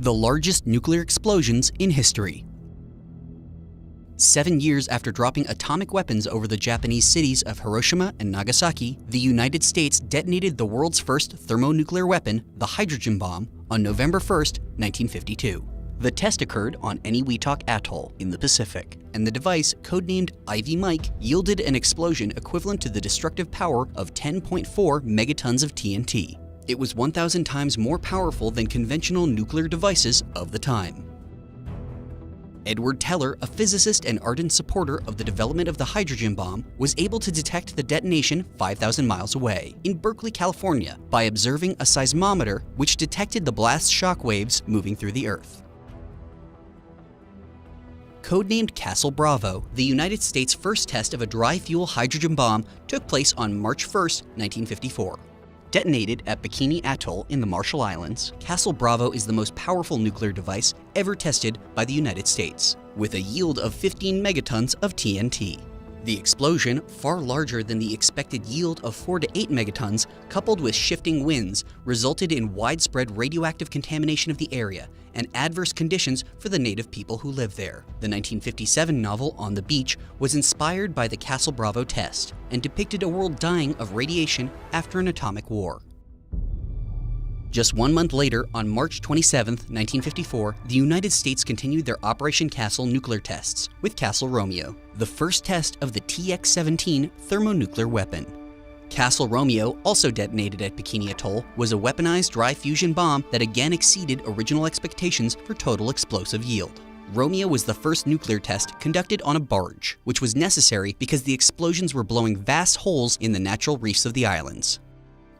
The largest nuclear explosions in history. 7 years after dropping atomic weapons over the Japanese cities of Hiroshima and Nagasaki, the United States detonated the world's first thermonuclear weapon, the hydrogen bomb, on November 1, 1952. The test occurred on Eniwetok Atoll in the Pacific, and the device, codenamed Ivy Mike, yielded an explosion equivalent to the destructive power of 10.4 megatons of TNT. It was 1,000 times more powerful than conventional nuclear devices of the time. Edward Teller, a physicist and ardent supporter of the development of the hydrogen bomb, was able to detect the detonation 5,000 miles away, in Berkeley, California, by observing a seismometer which detected the blast shock waves moving through the Earth. Codenamed Castle Bravo, the United States' first test of a dry-fuel hydrogen bomb took place on March 1, 1954. Detonated at Bikini Atoll in the Marshall Islands, Castle Bravo is the most powerful nuclear device ever tested by the United States, with a yield of 15 megatons of TNT. The explosion, far larger than the expected yield of 4 to 8 megatons, coupled with shifting winds, resulted in widespread radioactive contamination of the area and adverse conditions for the native people who live there. The 1957 novel On the Beach was inspired by the Castle Bravo test and depicted a world dying of radiation after an atomic war. Just 1 month later, on March 27, 1954, the United States continued their Operation Castle nuclear tests with Castle Romeo, the first test of the TX-17 thermonuclear weapon. Castle Romeo, also detonated at Bikini Atoll, was a weaponized dry fusion bomb that again exceeded original expectations for total explosive yield. Romeo was the first nuclear test conducted on a barge, which was necessary because the explosions were blowing vast holes in the natural reefs of the islands.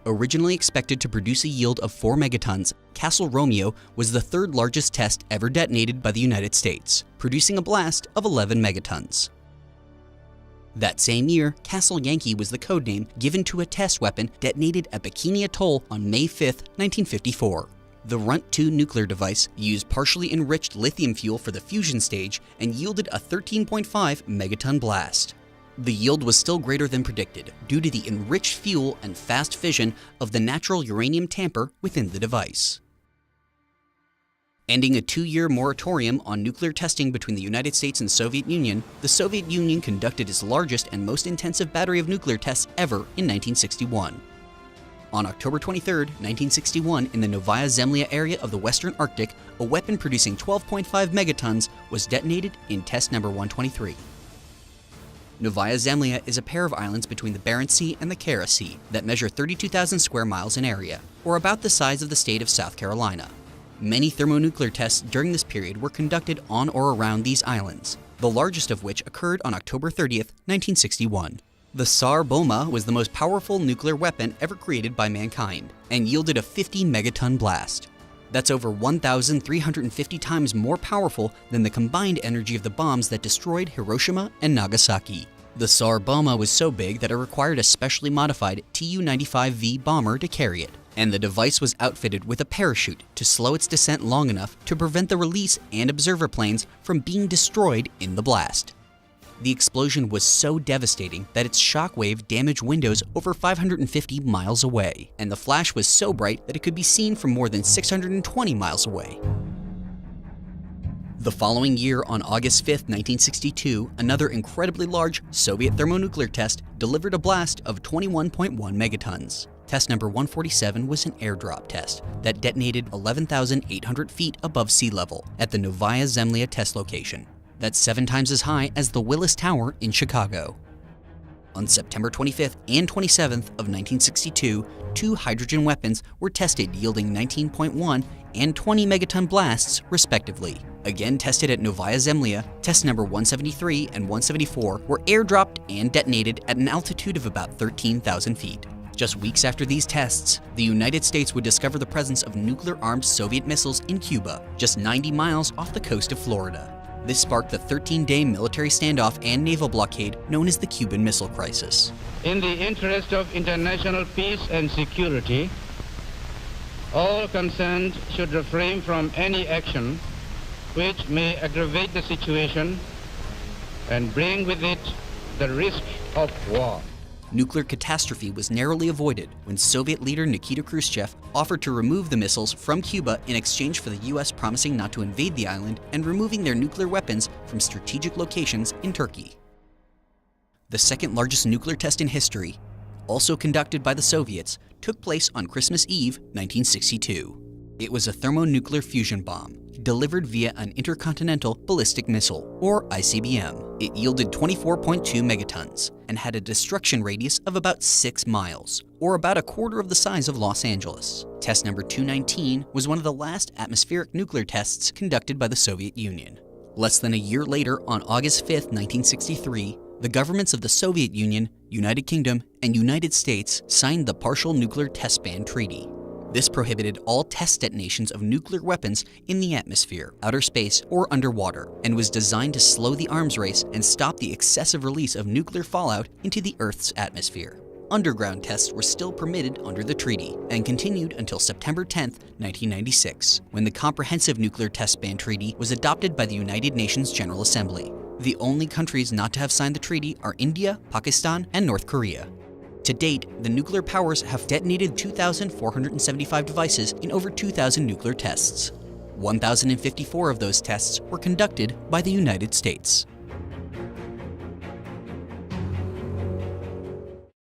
Originally expected to produce a yield of 4 megatons, Castle Romeo was the third largest test ever detonated by the United States, producing a blast of 11 megatons. That same year, Castle Yankee was the codename given to a test weapon detonated at Bikini Atoll on May 5, 1954. The Runt 2 nuclear device used partially enriched lithium fuel for the fusion stage and yielded a 13.5 megaton blast. The yield was still greater than predicted due to the enriched fuel and fast fission of the natural uranium tamper within the device. Ending a 2-year moratorium on nuclear testing between the United States and Soviet Union, the Soviet Union conducted its largest and most intensive battery of nuclear tests ever in 1961. On October 23, 1961, in the Novaya Zemlya area of the Western Arctic, a weapon producing 12.5 megatons was detonated in test number 123. Novaya Zemlya is a pair of islands between the Barents Sea and the Kara Sea that measure 32,000 square miles in area, or about the size of the state of South Carolina. Many thermonuclear tests during this period were conducted on or around these islands, the largest of which occurred on October 30, 1961. The Tsar Bomba was the most powerful nuclear weapon ever created by mankind and yielded a 50 megaton blast. That's over 1,350 times more powerful than the combined energy of the bombs that destroyed Hiroshima and Nagasaki. The Tsar Bomba was so big that it required a specially modified Tu-95V bomber to carry it, and the device was outfitted with a parachute to slow its descent long enough to prevent the release and observer planes from being destroyed in the blast. The explosion was so devastating that its shockwave damaged windows over 550 miles away, and the flash was so bright that it could be seen from more than 620 miles away. The following year, on August 5, 1962, another incredibly large Soviet thermonuclear test delivered a blast of 21.1 megatons. Test number 147 was an airdrop test that detonated 11,800 feet above sea level at the Novaya Zemlya test location. That's 7 times as high as the Willis Tower in Chicago. On September 25th and 27th of 1962, 2 hydrogen weapons were tested yielding 19.1 and 20 megaton blasts, respectively. Again tested at Novaya Zemlya, test number 173 and 174 were airdropped and detonated at an altitude of about 13,000 feet. Just weeks after these tests, the United States would discover the presence of nuclear-armed Soviet missiles in Cuba, just 90 miles off the coast of Florida. This sparked the 13-day military standoff and naval blockade known as the Cuban Missile Crisis. In the interest of international peace and security, all concerned should refrain from any action which may aggravate the situation and bring with it the risk of war. nuclear catastrophe was narrowly avoided when Soviet leader Nikita Khrushchev offered to remove the missiles from Cuba in exchange for the US promising not to invade the island and removing their nuclear weapons from strategic locations in Turkey. The second largest nuclear test in history, also conducted by the Soviets, took place on Christmas Eve, 1962. It was a thermonuclear fusion bomb, delivered via an intercontinental ballistic missile, or ICBM. It yielded 24.2 megatons and had a destruction radius of about 6 miles, or about a quarter of the size of Los Angeles. Test number 219 was one of the last atmospheric nuclear tests conducted by the Soviet Union. Less than a year later, on August 5, 1963, the governments of the Soviet Union, United Kingdom, and United States signed the Partial Nuclear Test Ban Treaty. This prohibited all test detonations of nuclear weapons in the atmosphere, outer space, or underwater, and was designed to slow the arms race and stop the excessive release of nuclear fallout into the Earth's atmosphere. Underground tests were still permitted under the treaty and continued until September 10, 1996, when the Comprehensive Nuclear Test Ban Treaty was adopted by the United Nations General Assembly. The only countries not to have signed the treaty are India, Pakistan, and North Korea. To date, the nuclear powers have detonated 2,475 devices in over 2,000 nuclear tests. 1,054 of those tests were conducted by the United States.